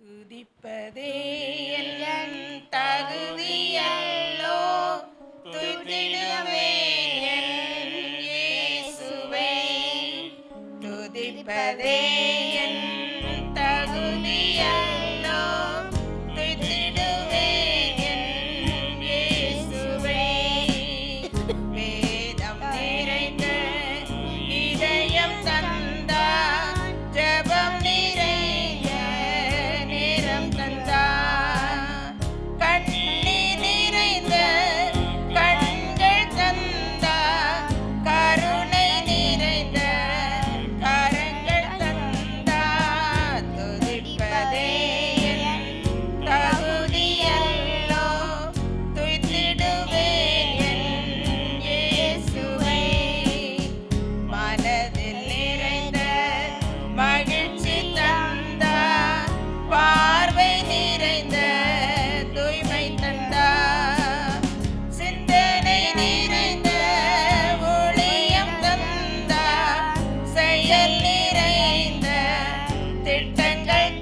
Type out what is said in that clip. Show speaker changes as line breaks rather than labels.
துதிப்பதே என் தகுதியல்லோ, துதிடுவே என் இயேசுவை. துதிப்பதே என் தகுதியல்லோ, துதிடுவே என் இயேசுவை. வேதம் நிறைந்த இதயம் தந்தார், ஜெபம் நிறைந்த நேரம் தந்தார், கண்ணீர் நிறைந்த கண்கள் தந்தார், கருணை நிறைந்த கரங்கள் தந்தார். துதிப்பதே என் தகுதியல்லோ, துதிடுவேன் என் இயேசுவை. மனதில் நிறைந்த மகிழ்ச்சி தந்தார், பார்வை நிறைந்த தூய்மை தந்தார், சிந்தனை நிறைந்த ஊழியம் தந்தார், செயல் நிறைந்த திட்டங்கள்